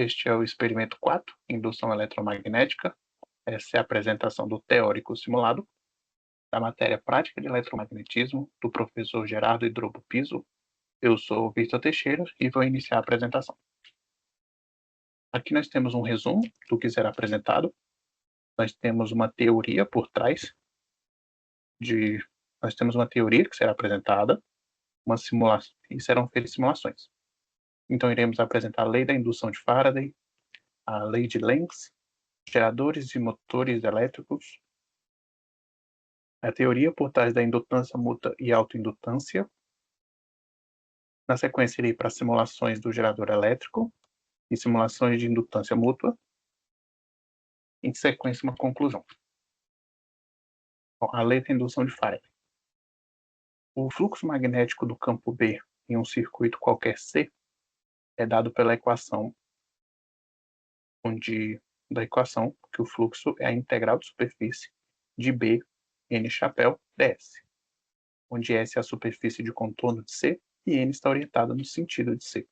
Este é o experimento 4, indução eletromagnética. Essa é a apresentação do teórico simulado da matéria prática de eletromagnetismo do professor Gerardo Hidrobo Piso. Eu sou o Victor Teixeira e vou iniciar a apresentação. Aqui nós temos um resumo do que será apresentado. Nós temos uma teoria por trás nós temos uma teoria que será apresentada, uma simulação, e serão feitas simulações. Então iremos apresentar a lei da indução de Faraday, a lei de Lenz, geradores e motores elétricos, a teoria por trás da indutância mútua e autoindutância. Na sequência, irei para simulações do gerador elétrico e simulações de indutância mútua. Em sequência, uma conclusão. Bom, a lei da indução de Faraday. O fluxo magnético do campo B em um circuito qualquer C é dado pela equação da equação que o fluxo é a integral de superfície de B n chapéu ds, onde S é a superfície de contorno de C e n está orientada no sentido de C.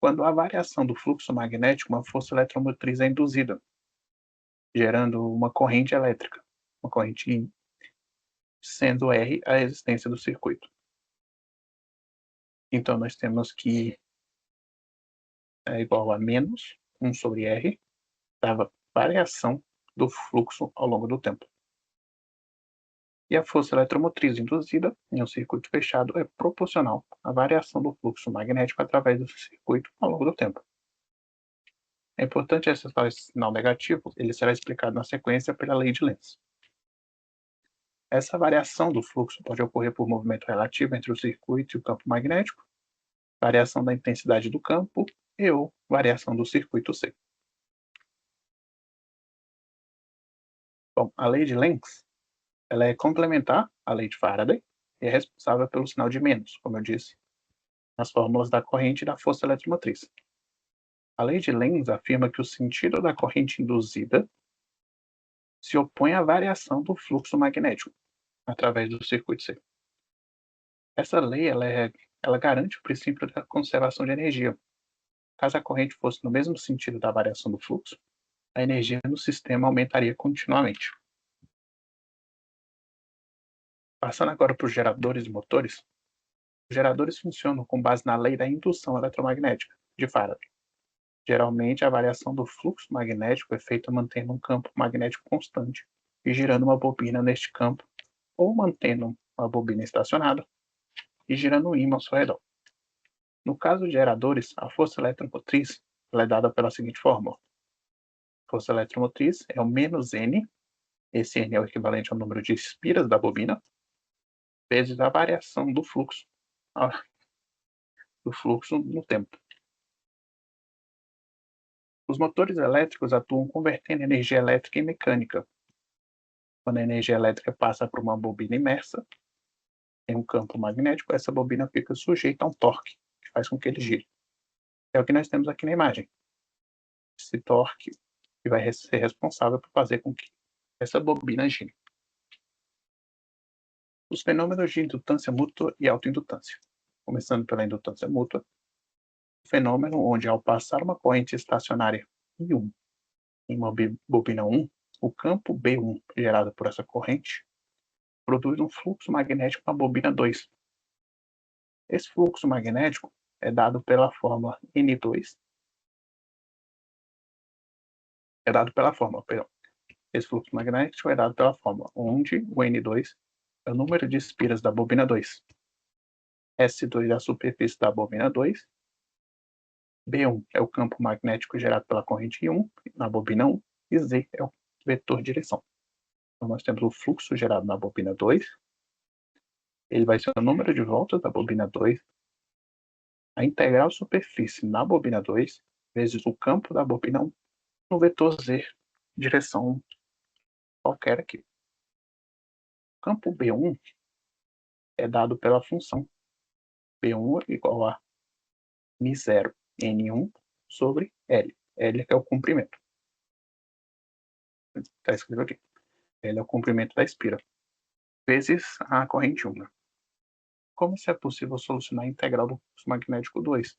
Quando há variação do fluxo magnético, uma força eletromotriz é induzida, gerando uma corrente elétrica, uma corrente I, sendo R a resistência do circuito. Então, nós temos que é igual a menos 1 sobre R, da variação do fluxo ao longo do tempo. E a força eletromotriz induzida em um circuito fechado é proporcional à variação do fluxo magnético através do circuito ao longo do tempo. É importante ressaltar esse sinal negativo, ele será explicado na sequência pela lei de Lenz. Essa variação do fluxo pode ocorrer por movimento relativo entre o circuito e o campo magnético, variação da intensidade do campo ou variação do circuito C. Bom, a lei de Lenz ela é complementar à lei de Faraday e é responsável pelo sinal de menos, como eu disse, nas fórmulas da corrente e da força eletromotriz. A lei de Lenz afirma que o sentido da corrente induzida se opõe à variação do fluxo magnético através do circuito C. Essa lei ela garante o princípio da conservação de energia. Caso a corrente fosse no mesmo sentido da variação do fluxo, a energia no sistema aumentaria continuamente. Passando agora para os geradores e motores, os geradores funcionam com base na lei da indução eletromagnética de Faraday. Geralmente, a variação do fluxo magnético é feita mantendo um campo magnético constante e girando uma bobina neste campo, ou mantendo uma bobina estacionada e girando um ímã ao seu redor. No caso de geradores, a força eletromotriz é dada pela seguinte fórmula. A força eletromotriz é o menos N, esse N é o equivalente ao número de espiras da bobina, vezes a variação do fluxo no tempo. Os motores elétricos atuam convertendo energia elétrica em mecânica. Quando a energia elétrica passa por uma bobina imersa em um campo magnético, essa bobina fica sujeita a um torque, que faz com que ele gire. É o que nós temos aqui na imagem. Esse torque que vai ser responsável por fazer com que essa bobina gire. Os fenômenos de indutância mútua e autoindutância. Começando pela indutância mútua, o fenômeno onde, ao passar uma corrente estacionária I1 em uma bobina 1, o campo B1 gerado por essa corrente produz um fluxo magnético na bobina 2. Esse fluxo magnético é dado pela fórmula N2. Esse fluxo magnético é dado pela fórmula, onde o N2 é o número de espiras da bobina 2. S2 é a superfície da bobina 2. B1 é o campo magnético gerado pela corrente I1 na bobina 1. E Z é o vetor de direção. Então, nós temos o fluxo gerado na bobina 2. Ele vai ser o número de voltas da bobina 2. A integral superfície na bobina 2 vezes o campo da bobina 1 no vetor Z, direção qualquer aqui. O campo B1 é dado pela função B1 igual a μ0 N1 sobre L. L é o comprimento. Está escrito aqui. L é o comprimento da espira. Vezes a corrente 1. Como se é possível solucionar a integral do fluxo magnético 2?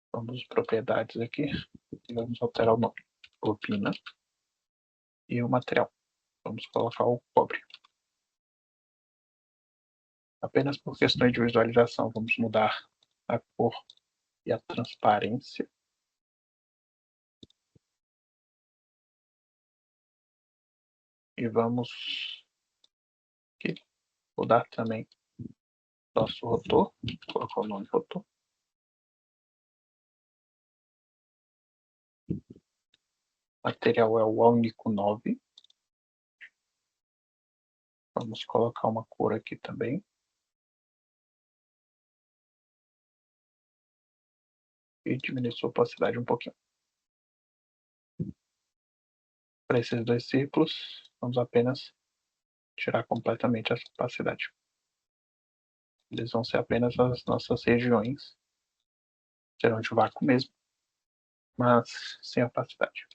Então, Vamos propriedades aqui e vamos alterar o nome. Bobina e o material. Vamos colocar o cobre. Apenas por questões de visualização, vamos mudar a cor e a transparência. E vamos aqui, mudar também nosso rotor. Colocar o nome rotor. O material é o Alnico 9. Vamos colocar uma cor aqui também. E diminuir sua opacidade um pouquinho. Para esses dois círculos, vamos apenas tirar completamente a opacidade. Eles vão ser apenas as nossas regiões. Serão de vácuo mesmo, mas sem opacidade.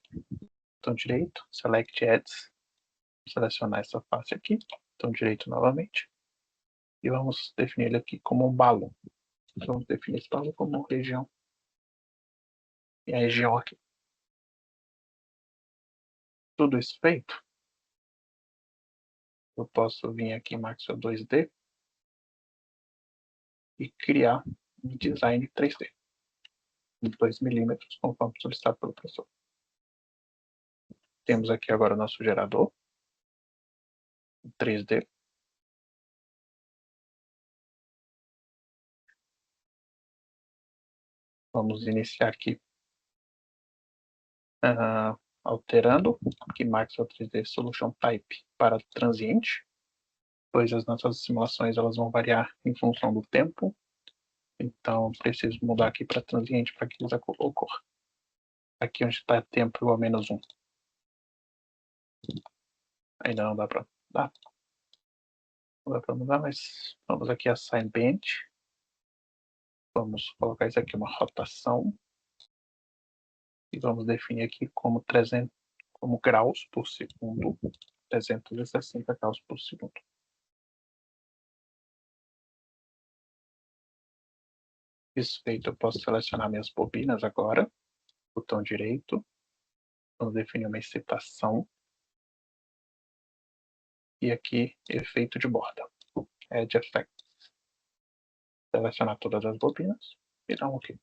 Botão direito, Select Edges. Selecionar essa face aqui. Botão direito novamente. E vamos definir ele aqui como um balão. Vamos definir esse balão como região. E a região aqui. Tudo isso feito, eu posso vir aqui em Maxwell 2D e criar um design 3D de 2 milímetros, conforme solicitado pelo professor. Temos aqui agora o nosso gerador 3D. Vamos iniciar aqui alterando aqui Maxwell 3D Solution Type para transiente, pois as nossas simulações elas vão variar em função do tempo. Então, preciso mudar aqui para transiente para que isso ocorra. Aqui onde está tempo igual a -1. Ainda não dá para mudar. Não dá para mudar, mas vamos aqui a Assign Bench. Vamos colocar isso aqui uma rotação. E vamos definir aqui como 300, como graus por segundo. 360 graus por segundo. Isso feito, eu posso selecionar minhas bobinas agora. Botão direito. Vamos definir uma excitação. E aqui, efeito de borda. Edge Effects. Selecionar todas as bobinas e dar um OK.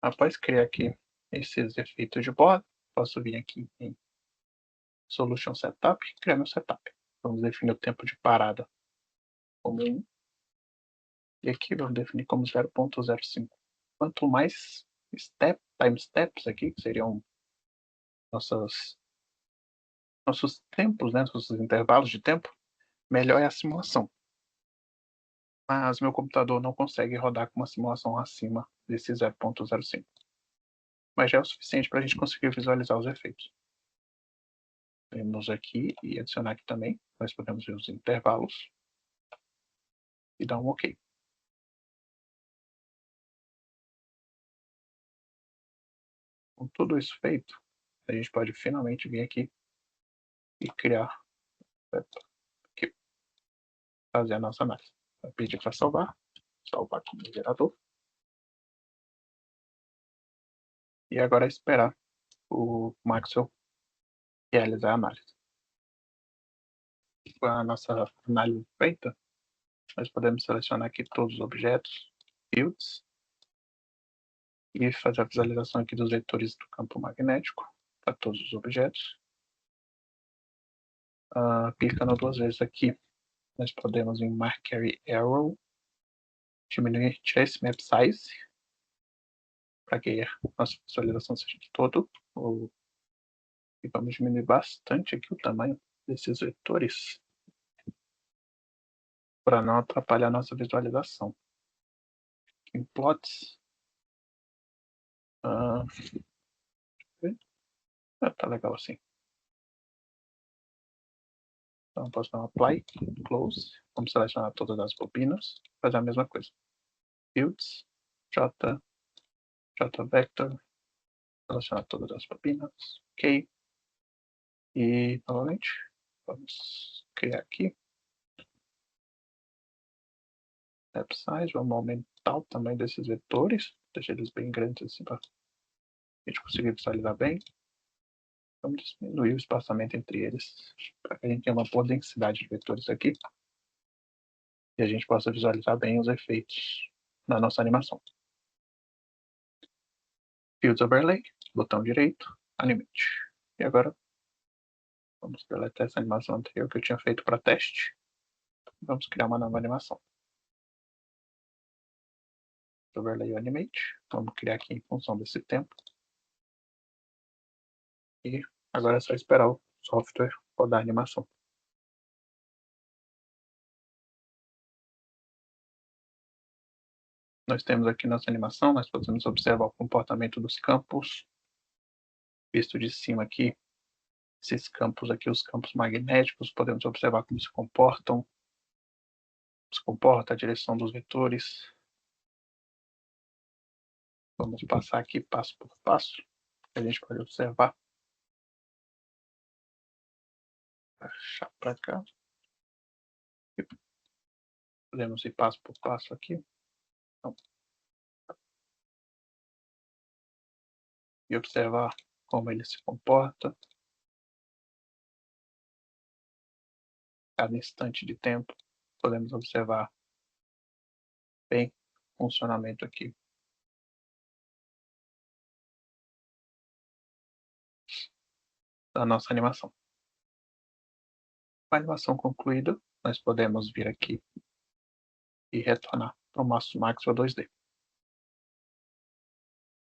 Após criar aqui esses efeitos de borda, posso vir aqui em Solution Setup e criar meu setup. Vamos definir o tempo de parada como 1. E aqui vamos definir como 0.05. Quanto mais time steps aqui, que seriam nossos tempos, né, nossos intervalos de tempo, melhor é a simulação. Mas meu computador não consegue rodar com uma simulação acima desse 0.05. Mas já é o suficiente para a gente conseguir visualizar os efeitos. Temos aqui e adicionar aqui também. Nós podemos ver os intervalos e dar um OK. Com tudo isso feito, a gente pode finalmente vir aqui e criar, aqui, fazer a nossa análise. Vai pedir para salvar como gerador. E agora é esperar o Maxwell realizar a análise. Com a nossa análise feita, nós podemos selecionar aqui todos os objetos, fields, e fazer a visualização aqui dos vetores do campo magnético para todos os objetos. Clicando 2 vezes aqui, nós podemos em Mark Carry Arrow, diminuir, tirar esse map size, para que a nossa visualização seja de todo. E vamos diminuir bastante aqui o tamanho desses vetores, para não atrapalhar a nossa visualização. Em plots, tá legal assim. Então, posso dar um Apply, Close. Vamos selecionar todas as bobinas. Fazer a mesma coisa. Fields, J Vector. Selecionar todas as bobinas. OK. E, novamente, vamos criar aqui. step size, vamos aumentar o tamanho desses vetores, deixar eles bem grandes assim para a gente conseguir visualizar bem. Vamos diminuir o espaçamento entre eles, para que a gente tenha uma boa densidade de vetores aqui e a gente possa visualizar bem os efeitos na nossa animação. Fields Overlay, botão direito, Animate. E agora, vamos deletar essa animação anterior que eu tinha feito para teste. Vamos criar uma nova animação. Overlay Animate. Vamos criar aqui em função desse tempo. E agora é só esperar o software rodar a animação. Nós temos aqui nossa animação, nós podemos observar o comportamento dos campos. Visto de cima aqui, esses campos aqui, os campos magnéticos, podemos observar como se comportam. Se comporta a direção dos vetores. Vamos passar aqui passo por passo, que a gente pode observar. Achar para cá. Podemos ir passo por passo aqui. Então, e observar como ele se comporta. Cada instante de tempo, podemos observar bem o funcionamento aqui. Da nossa animação. Com a animação concluída, nós podemos vir aqui e retornar para o nosso Maxwell 2D.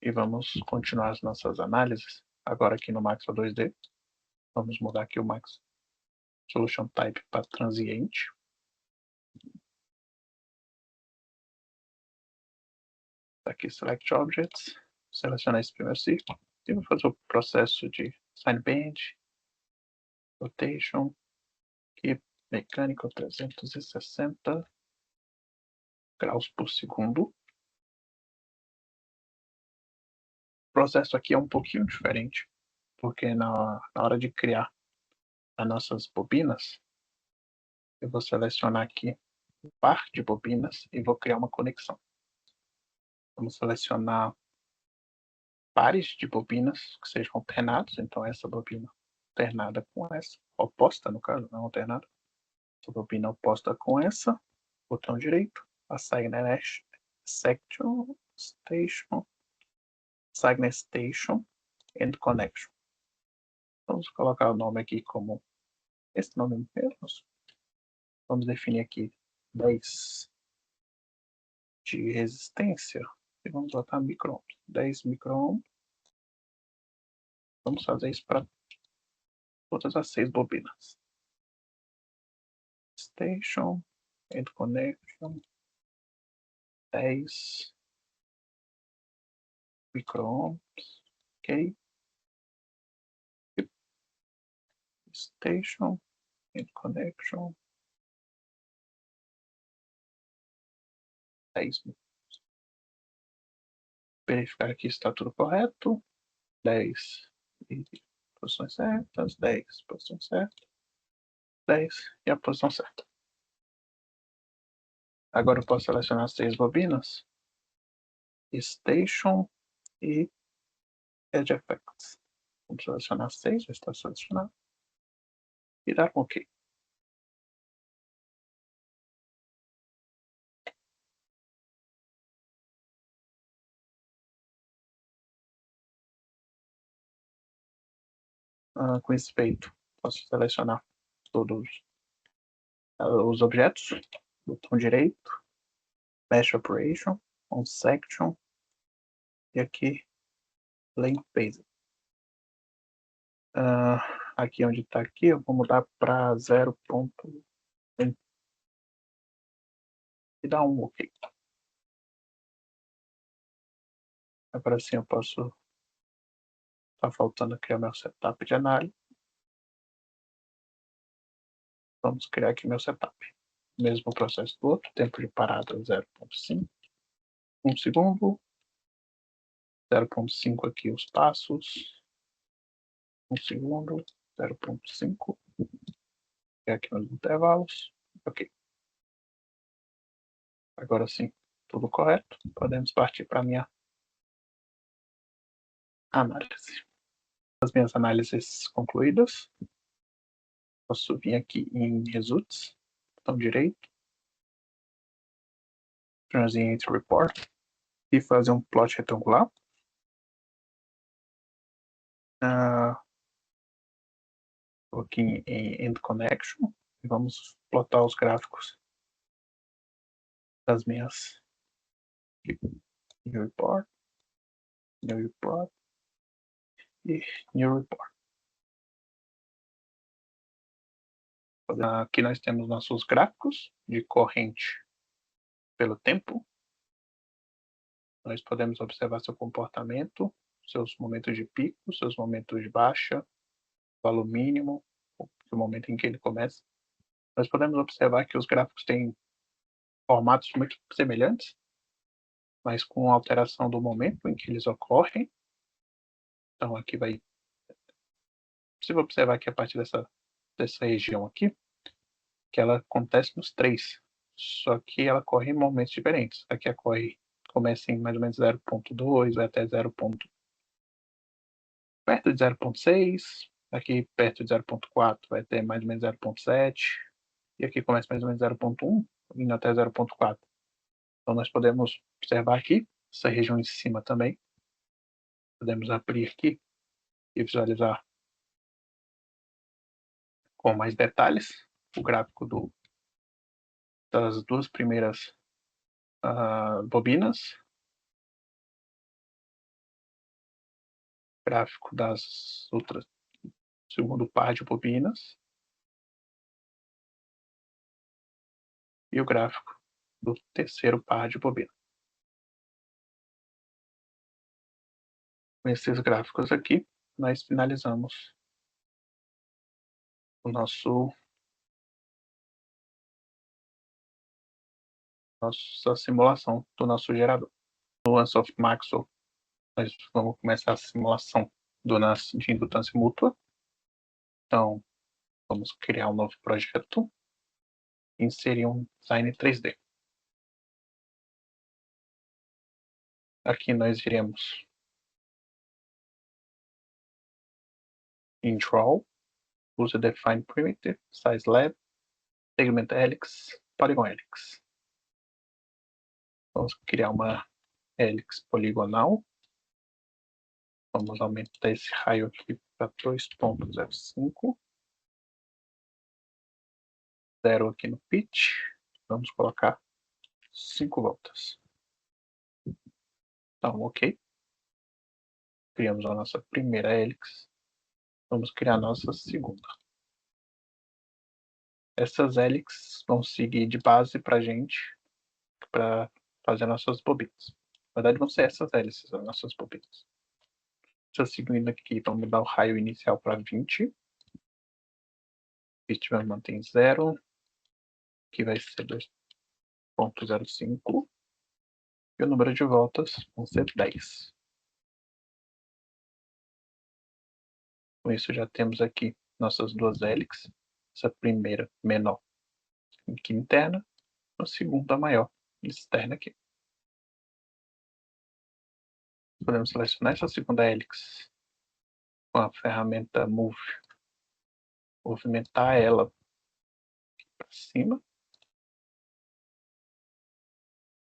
E vamos continuar as nossas análises agora aqui no Maxwell 2D. Vamos mudar aqui o Max Solution Type para transiente. Aqui Select Objects, selecionar esse primeiro círculo e vou fazer o processo de Sign Bend, Rotation, aqui Mechanical 360 graus por segundo. O processo aqui é um pouquinho diferente, porque na hora de criar as nossas bobinas, eu vou selecionar aqui um par de bobinas e vou criar uma conexão. Vamos selecionar pares de bobinas que sejam alternados, então essa bobina alternada com essa, oposta no caso, não alternada. Essa bobina oposta com essa, botão direito, Assign Section, Station, Assign Station and Connection. Vamos colocar o nome aqui como esse nome mesmo. Vamos definir aqui 10 de resistência e vamos botar micro-ohms. 10 micro-ohms. Vamos fazer isso para todas as 6 bobinas. Station and Connection. 10 micro-ohms. Ok. Station and Connection. 10. Verificar aqui se está tudo correto. 10 e posições certas. 10 posições certas. 10 e a posição certa. Agora eu posso selecionar as 6 bobinas. Station e Edge Effects. Vamos selecionar 6, já está selecionado. E dar um OK. Com esse feito, posso selecionar todos os objetos. Botão direito, Mesh Operation, On Section e aqui Length Phase. Aqui onde está aqui, eu vou mudar para 0.1 e dar um OK. Agora sim eu posso. Está faltando criar meu setup de análise. Vamos criar aqui meu setup. Mesmo processo do outro, tempo de parada 0.5. 1 segundo. 0.5 aqui os passos. 1 segundo. 0.5. E aqui nos intervalos. OK. Agora sim, tudo correto. Podemos partir para a minha análise. As minhas análises concluídas. Posso vir aqui em Results, botão direito, Transient Report, e fazer um plot retangular. Aqui em End Connection, e vamos plotar os gráficos das minhas New Report, New Report e New Report. Aqui nós temos nossos gráficos de corrente pelo tempo. Nós podemos observar seu comportamento, seus momentos de pico, seus momentos de baixa, valor mínimo, o momento em que ele começa. Nós podemos observar que os gráficos têm formatos muito semelhantes, mas com alteração do momento em que eles ocorrem. Então aqui vai... Você vai observar que a partir dessa região aqui, que ela acontece nos três, só que ela corre em momentos diferentes. Aqui começa em mais ou menos 0.2, vai até perto de 0.6, aqui perto de 0.4 vai até mais ou menos 0.7, e aqui começa mais ou menos 0.1, indo até 0.4. Então nós podemos observar aqui, essa região em cima também. Podemos abrir aqui e visualizar com mais detalhes o gráfico das duas primeiras bobinas, gráfico das outras, segundo par de bobinas, e o gráfico do terceiro par de bobinas. Com esses gráficos aqui, nós finalizamos nossa simulação do nosso gerador. No Ansoff Maxwell, nós vamos começar a simulação de indutância mútua. Então, vamos criar um novo projeto e inserir um design 3D. Aqui nós iremos em Draw, User Define Primitive, Size Lab, Segment Helix, Polygon Helix. Vamos criar uma hélix poligonal. Vamos aumentar esse raio aqui para 2.05. 0 aqui no pitch. Vamos colocar 5 voltas. Então, ok. Criamos a nossa primeira hélix. Vamos criar a nossa segunda. Essas hélixes vão seguir de base para a gente, para fazer nossas bobinas. Na verdade, vão ser essas hélices, as nossas bobinas. Seguindo aqui, vamos mudar o raio inicial para 20. Pitch vai manter em 0. Aqui vai ser 2.05. E o número de voltas vão ser 10. Com isso, já temos aqui nossas duas hélixes. Essa primeira menor aqui interna, a segunda maior externa aqui. Podemos selecionar essa segunda hélix com a ferramenta Move, movimentar ela para cima.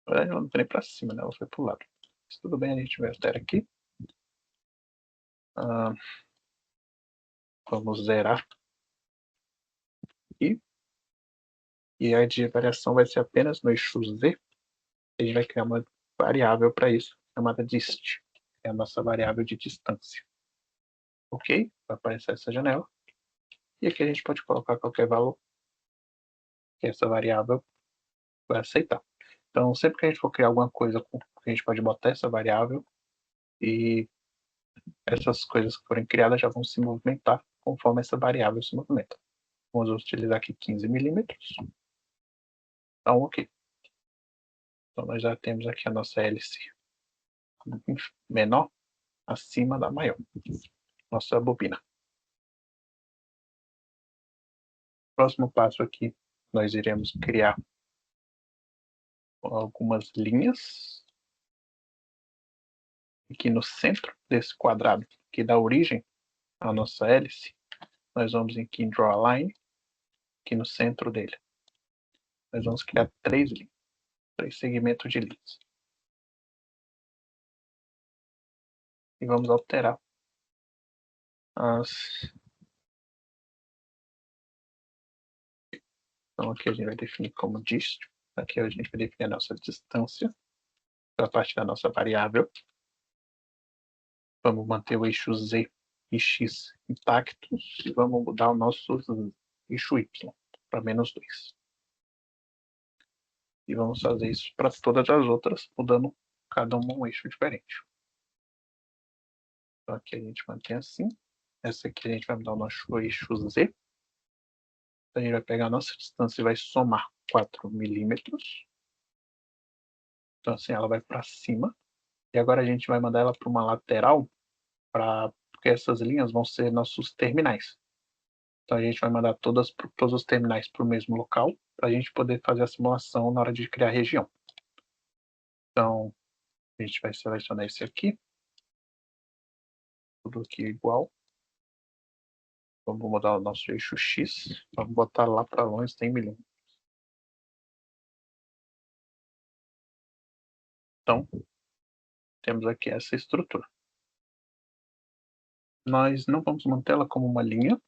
Na verdade, ela não foi nem para cima, né? Ela foi para o lado. Mas tudo bem, a gente vai alterar aqui. Vamos zerar. E a de variação vai ser apenas no eixo Z. A gente vai criar uma variável para isso, chamada dist. É a nossa variável de distância. Ok? Vai aparecer essa janela. E aqui a gente pode colocar qualquer valor que essa variável vai aceitar. Então, sempre que a gente for criar alguma coisa, a gente pode botar essa variável e essas coisas que forem criadas já vão se movimentar conforme essa variável se movimenta. Vamos utilizar aqui 15 milímetros. Então, ok. Então, nós já temos aqui a nossa hélice menor acima da maior. Nossa bobina. Próximo passo aqui, nós iremos criar algumas linhas. Aqui no centro desse quadrado, que dá origem à nossa hélice, nós vamos aqui em Draw a Line, aqui no centro dele. Nós vamos criar três segmentos de linhas. E vamos alterar as... Então aqui a gente vai definir como dist. Aqui a gente vai definir a nossa distância a partir da nossa variável. Vamos manter o eixo Z e X intactos e vamos mudar o nosso eixo Y para -2. E vamos fazer isso para todas as outras, mudando cada uma um eixo diferente. Então aqui a gente mantém assim. Essa aqui a gente vai mudar o nosso eixo Z. A gente vai pegar a nossa distância e vai somar 4 milímetros. Então assim ela vai para cima. E agora a gente vai mandar ela para uma lateral, porque essas linhas vão ser nossos terminais. Então a gente vai mandar todos os terminais para o mesmo local, para a gente poder fazer a simulação na hora de criar a região. Então a gente vai selecionar esse aqui. Tudo aqui igual. Vamos mudar o nosso eixo X. Vamos botar lá para longe 100 milímetros. Então, temos aqui essa estrutura. Nós não vamos mantê-la como uma linha.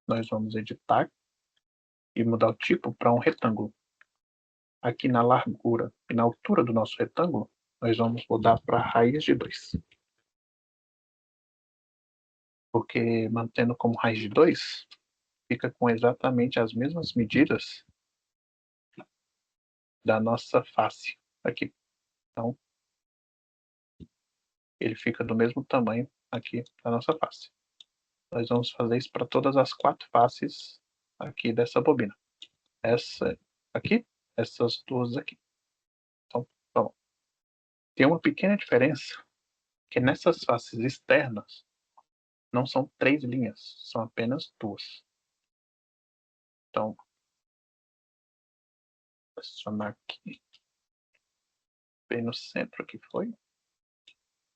Nós vamos editar e mudar o tipo para um retângulo. Aqui na largura e na altura do nosso retângulo, nós vamos mudar para raiz de 2. Porque mantendo como raiz de 2, fica com exatamente as mesmas medidas da nossa face aqui. Então, ele fica do mesmo tamanho aqui da nossa face. Nós vamos fazer isso para todas as 4 faces aqui dessa bobina. Essa aqui, essas duas aqui. Então, bom. Tem uma pequena diferença, que nessas faces externas não são 3 linhas, são apenas 2. Então, vou adicionar aqui, bem no centro aqui foi.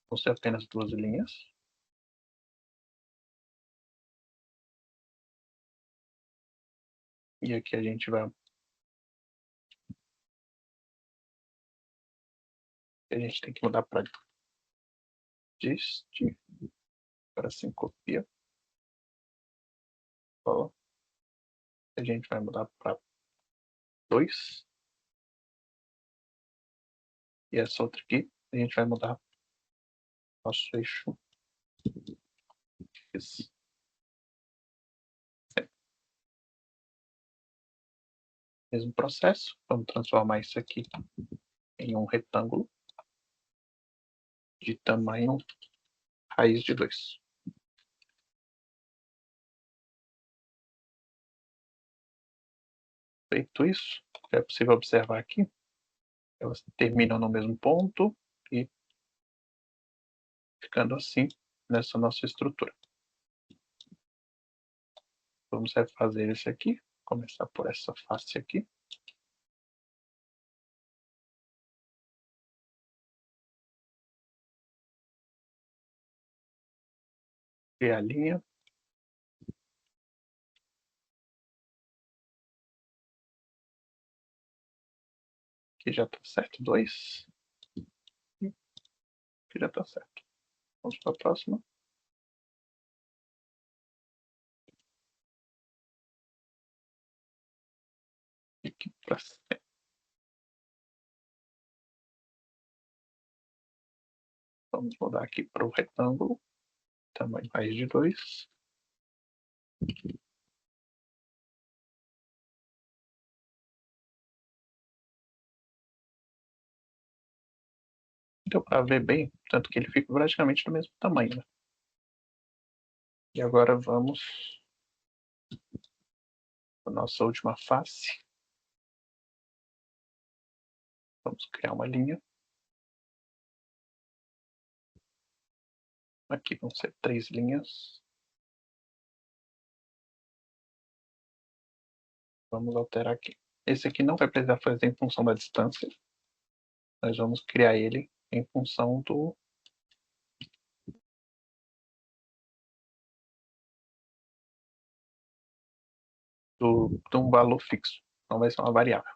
Vão ser apenas 2 linhas. E aqui a gente vai... A gente tem que mudar para dist, para assim copia. Ó. A gente vai mudar para 2. E essa outra aqui, a gente vai mudar nosso eixo X. Mesmo processo, vamos transformar isso aqui em um retângulo de tamanho raiz de 2. Feito isso, é possível observar aqui, elas terminam no mesmo ponto e ficando assim nessa nossa estrutura. Vamos refazer esse aqui, começar por essa face aqui. Criar a linha. Aqui já está certo, 2. Aqui já está certo. Vamos para a próxima. Aqui para cima. Vamos mudar aqui para o retângulo, tamanho raiz de 2. Deu para ver bem, tanto que ele fica praticamente do mesmo tamanho. Né? E agora vamos para a nossa última face. Vamos criar uma linha. Aqui vão ser 3 linhas. Vamos alterar aqui. Esse aqui não vai precisar fazer em função da distância. nós vamos criar ele em função de um valor fixo. Não vai ser uma variável.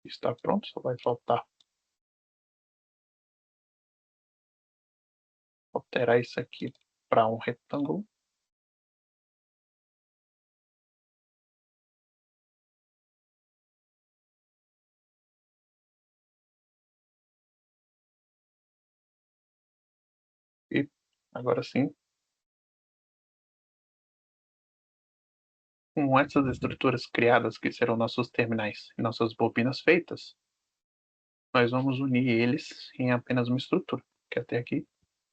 Está pronto, só vai faltar alterar isso aqui para um retângulo. E agora sim, com essas estruturas criadas, que serão nossos terminais e nossas bobinas feitas, nós vamos unir eles em apenas uma estrutura, que até aqui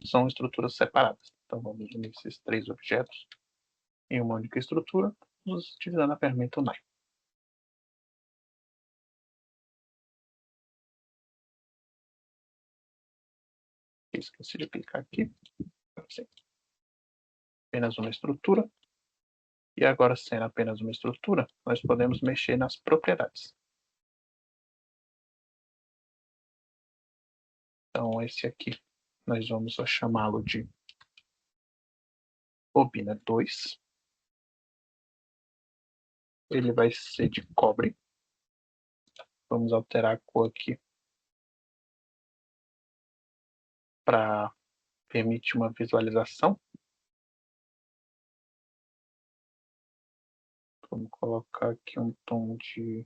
são estruturas separadas. Então vamos unir esses três objetos em uma única estrutura, utilizando a ferramenta Unite. Esqueci de clicar aqui. Assim, apenas uma estrutura. E agora, sendo apenas uma estrutura, nós podemos mexer nas propriedades. Então, esse aqui, nós vamos chamá-lo de bobina 2. Ele vai ser de cobre. Vamos alterar a cor aqui para permitir uma visualização. Vamos colocar aqui um tom de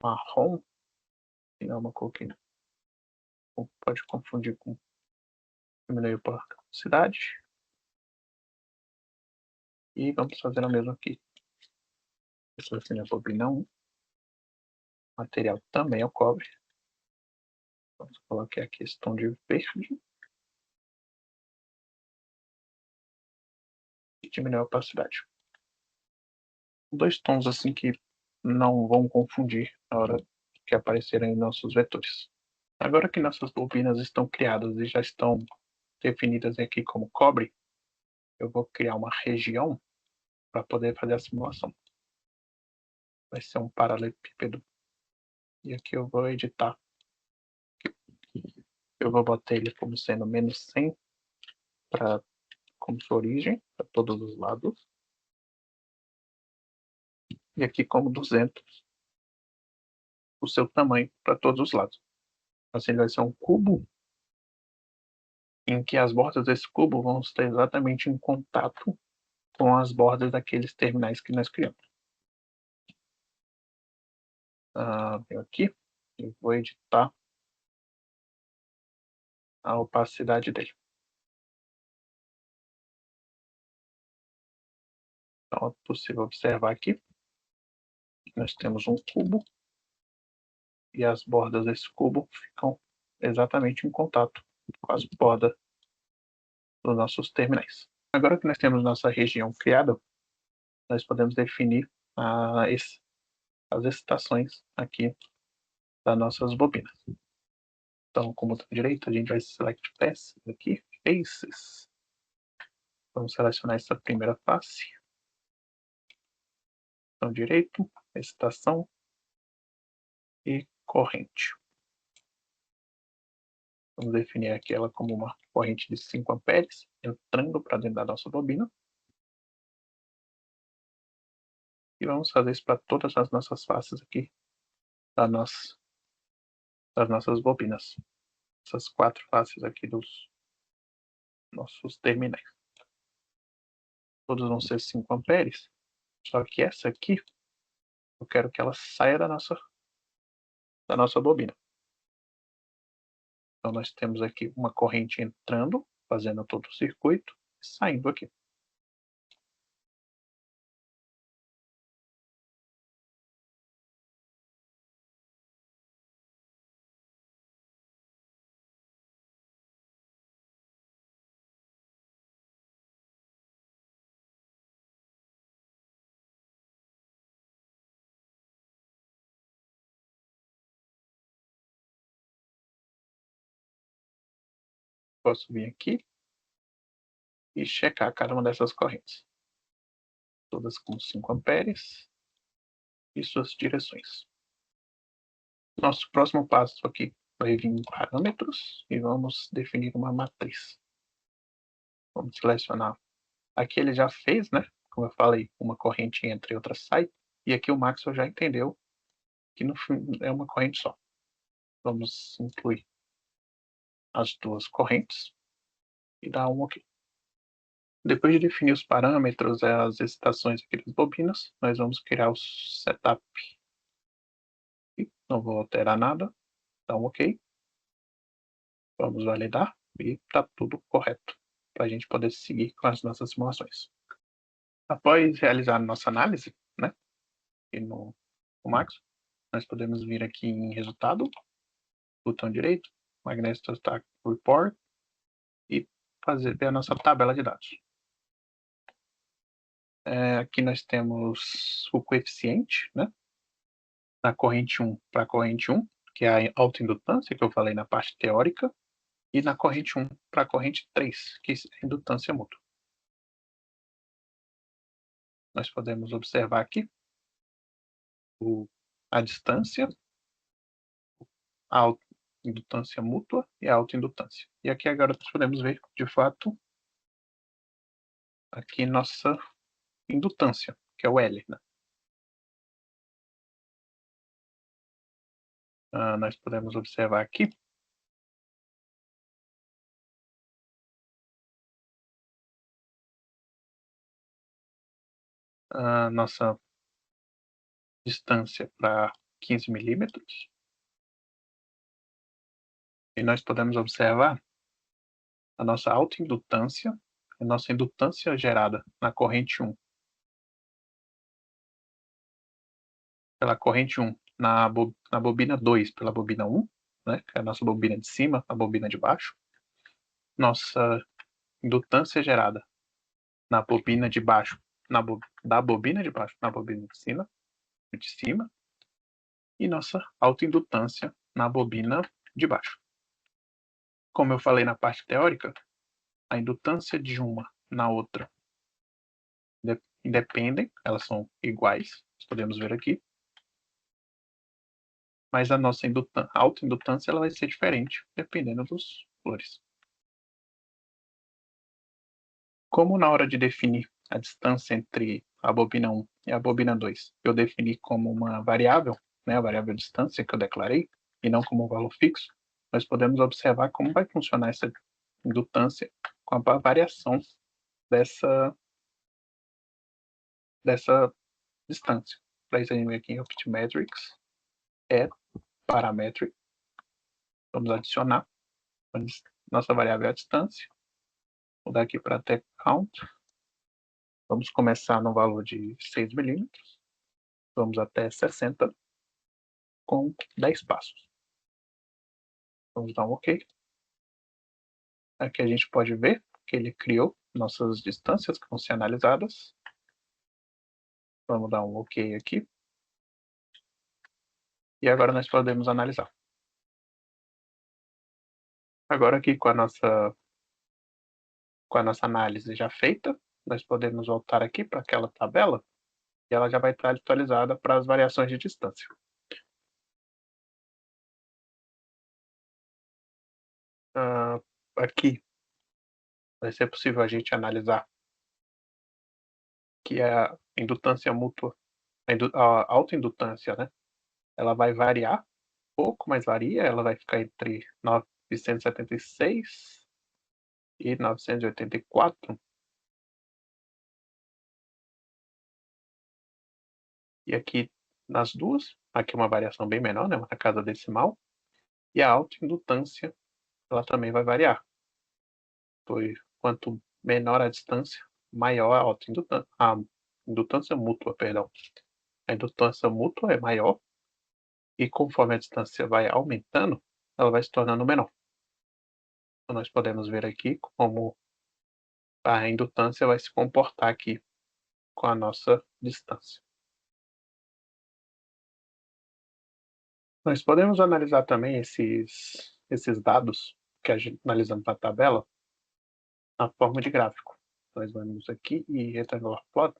marrom. Que não é uma cor que pode confundir com diminuir por capacidade. E vamos fazer a mesma aqui. Essa aqui é a bobina 1. O material também é o cobre. Vamos colocar aqui esse tom de verde. E diminuir a opacidade. Dois tons assim que não vão confundir na hora que aparecerem nossos vetores. Agora que nossas bobinas estão criadas e já estão definidas aqui como cobre, eu vou criar uma região para poder fazer a simulação. Vai ser um paralelepípedo. E aqui eu vou editar. Eu vou botar ele como sendo menos 100 como sua origem, para todos os lados. E aqui como 200 o seu tamanho para todos os lados. Assim vai ser um cubo em que as bordas desse cubo vão estar exatamente em contato com as bordas daqueles terminais que nós criamos. Venho aqui e vou editar a opacidade dele. Então é possível observar aqui que nós temos um cubo e as bordas desse cubo ficam exatamente em contato com as bordas dos nossos terminais. Agora que nós temos nossa região criada, nós podemos definir as excitações aqui das nossas bobinas. Então, como botão direito, a gente vai select pass aqui, faces. Vamos selecionar essa primeira face. Botão direito, excitação e corrente. Vamos definir aqui ela como uma corrente de 5 amperes, entrando para dentro da nossa bobina. E vamos fazer isso para todas as nossas faces aqui das nossas bobinas. Essas 4 faces aqui dos nossos terminais. Todos vão ser 5 amperes, só que essa aqui, eu quero que ela saia da nossa bobina. Então nós temos aqui uma corrente entrando, fazendo todo o circuito, e saindo aqui. posso vir aqui e checar cada uma dessas correntes. Todas com 5 amperes e suas direções. Nosso próximo passo aqui vai vir em parâmetros e vamos definir uma matriz. Vamos selecionar. Aqui ele já fez, né? Como eu falei, uma corrente entra e outra sai. E aqui o Maxwell já entendeu que no fim é uma corrente só. Vamos incluir as duas correntes e dar um OK. Depois de definir os parâmetros, as excitações aqui das bobinas, nós vamos criar o setup. E não vou alterar nada, dá um OK. Vamos validar e está tudo correto para a gente poder seguir com as nossas simulações. Após realizar a nossa análise, né, e no Maxwell, nós podemos vir aqui em resultado, botão direito, Magnetic Stack Report e ver a nossa tabela de dados. Aqui nós temos o coeficiente, né, na corrente 1 para a corrente 1, que é a autoindutância que eu falei na parte teórica, e na corrente 1 para a corrente 3, que é a indutância mútua. Nós podemos observar aqui a distância, a autoindutância mútua e a autoindutância. E aqui agora nós podemos ver, de fato, aqui nossa indutância, que é o L, né? Nós podemos observar aqui a nossa distância para 15 milímetros. E nós podemos observar a nossa autoindutância, a nossa indutância gerada na corrente 1. Pela corrente 1 na bobina 2 pela bobina 1, né, que é a nossa bobina de cima, a bobina de baixo. Nossa indutância gerada na bobina de baixo, da bobina de baixo na bobina de cima, e nossa autoindutância na bobina de baixo. Como eu falei na parte teórica, a indutância de uma na outra independem, elas são iguais, podemos ver aqui, mas a nossa autoindutância ela vai ser diferente dependendo dos valores. Como na hora de definir a distância entre a bobina 1 e a bobina 2, eu defini como uma variável, né, a variável distância que eu declarei, e não como um valor fixo, nós podemos observar como vai funcionar essa indutância com a variação dessa distância. Para isso, a gente vem aqui em Optimetrics, Parametric, vamos adicionar nossa variável a distância, vou dar aqui para Tech Count, vamos começar no valor de 6 milímetros, vamos até 60, com 10 passos. Vamos dar um OK. Aqui a gente pode ver que ele criou nossas distâncias que vão ser analisadas. Vamos dar um OK aqui. E agora nós podemos analisar. Agora aqui com a nossa análise já feita, nós podemos voltar aqui para aquela tabela e ela já vai estar atualizada para as variações de distância. Aqui vai ser possível a gente analisar que a indutância mútua, a autoindutância, né? Ela vai variar pouco, mas varia, ela vai ficar entre 976 e 984. E aqui nas duas, aqui uma variação bem menor, né, na casa decimal, e a autoindutância, ela também vai variar. Pois quanto menor a distância, maior a autoindutância, a indutância mútua, perdão. A indutância mútua é maior e conforme a distância vai aumentando, ela vai se tornando menor. Então, nós podemos ver aqui como a indutância vai se comportar aqui com a nossa distância. Nós podemos analisar também esses dados que a gente analisamos na tabela na forma de gráfico. Nós vamos aqui e Rectangular Plot.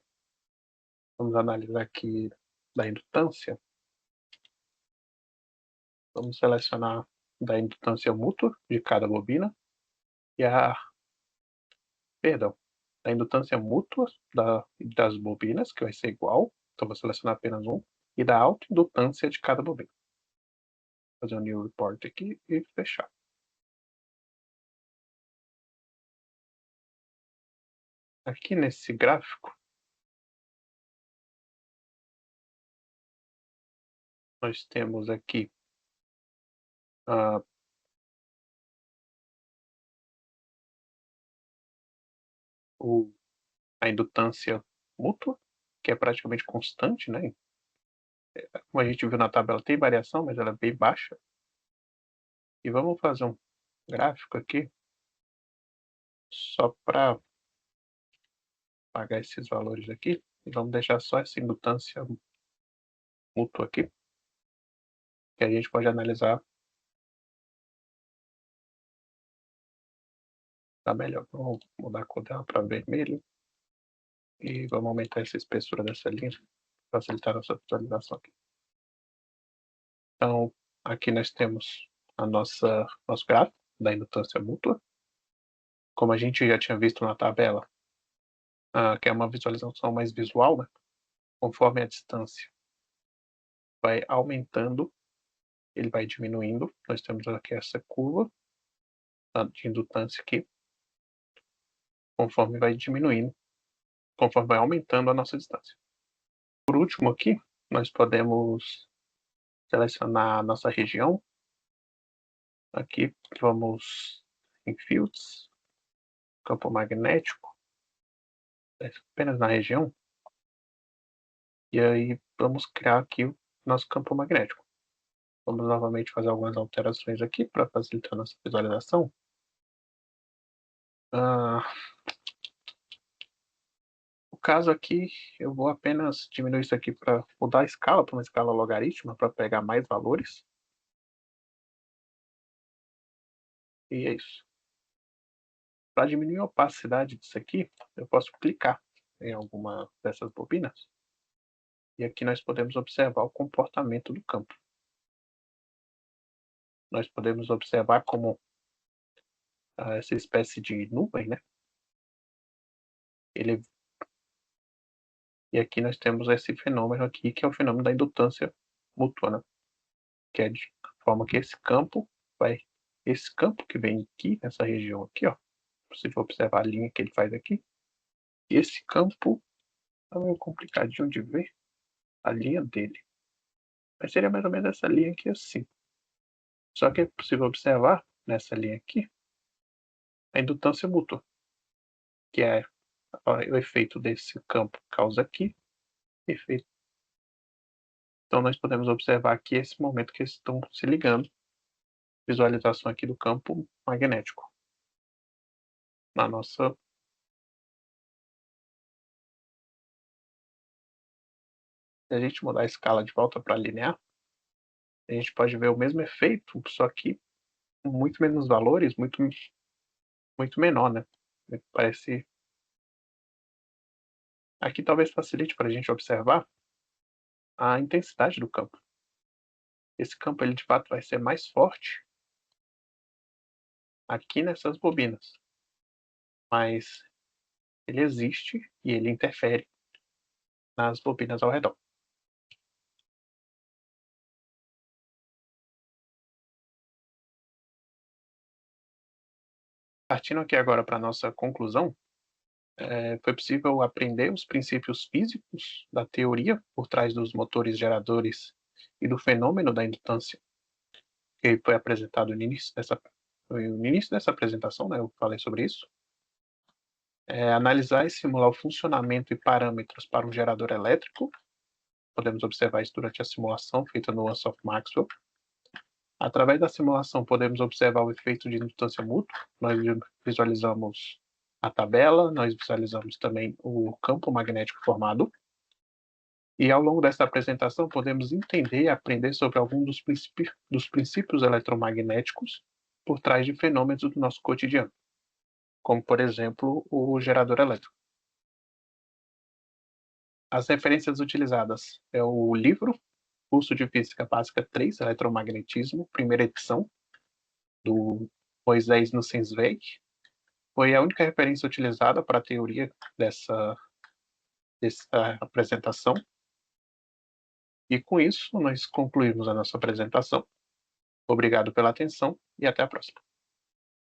Vamos analisar aqui da indutância. Vamos selecionar da indutância mútua de cada bobina e da indutância mútua das bobinas, que vai ser igual. Então, vou selecionar apenas um. E da autoindutância de cada bobina. Vou fazer um new report aqui e fechar. Aqui nesse gráfico, nós temos aqui a indutância mútua, que é praticamente constante, né? Como a gente viu na tabela, tem variação, mas ela é bem baixa. E vamos fazer um gráfico aqui, só para apagar esses valores aqui, e vamos deixar só essa indutância mútua aqui, que a gente pode analisar tá melhor. Vamos mudar a cor dela para vermelho e vamos aumentar essa espessura dessa linha para facilitar a nossa visualização aqui. Então, aqui nós temos nosso gráfico da indutância mútua. Como a gente já tinha visto na tabela, que é uma visualização mais visual, né? Conforme a distância vai aumentando, ele vai diminuindo. Nós temos aqui essa curva de indutância aqui, conforme vai diminuindo, conforme vai aumentando a nossa distância. Por último aqui, nós podemos selecionar a nossa região. Aqui vamos em Fields, campo magnético, apenas na região. E aí vamos criar aqui o nosso campo magnético. Vamos novamente fazer algumas alterações aqui para facilitar a nossa visualização. No caso aqui, eu vou apenas diminuir isso aqui para mudar a escala para uma escala logarítmica para pegar mais valores. E é isso. Para diminuir a opacidade disso aqui, eu posso clicar em alguma dessas bobinas. E aqui nós podemos observar o comportamento do campo. Nós podemos observar como essa espécie de nuvem, né? E aqui nós temos esse fenômeno aqui, que é o fenômeno da indutância mútua, né? Que é de forma que esse campo que vem aqui, nessa região aqui, ó, você vai observar a linha que ele faz aqui, esse campo é meio complicadinho de ver a linha dele. Mas seria mais ou menos essa linha aqui assim. Só que é possível observar nessa linha aqui a indutância mútua, que é o efeito desse campo causa aqui, efeito. Então nós podemos observar aqui esse momento que eles estão se ligando, visualização aqui do campo magnético. Na nossa Se a gente mudar a escala de volta para linear, a gente pode ver o mesmo efeito, só que com muito menos valores, muito menor, né? Parece. Aqui talvez facilite para a gente observar a intensidade do campo. Esse campo, ele de fato vai ser mais forte aqui nessas bobinas, mas ele existe e ele interfere nas bobinas ao redor. Partindo aqui agora para a nossa conclusão, foi possível aprender os princípios físicos da teoria por trás dos motores geradores e do fenômeno da indutância, que foi apresentado no início dessa apresentação, né, eu falei sobre isso. Analisar e simular o funcionamento e parâmetros para um gerador elétrico. Podemos observar isso durante a simulação feita no Once of Maxwell. Através da simulação, podemos observar o efeito de indutância mútua. Nós visualizamos a tabela, nós visualizamos também o campo magnético formado. E ao longo dessa apresentação, podemos entender e aprender sobre alguns dos princípios eletromagnéticos por trás de fenômenos do nosso cotidiano, como, por exemplo, o gerador elétrico. As referências utilizadas é o livro Curso de Física Básica 3, Eletromagnetismo, primeira edição, do Moisés Nussensweg. Foi a única referência utilizada para a teoria dessa apresentação. E com isso, nós concluímos a nossa apresentação. Obrigado pela atenção e até a próxima.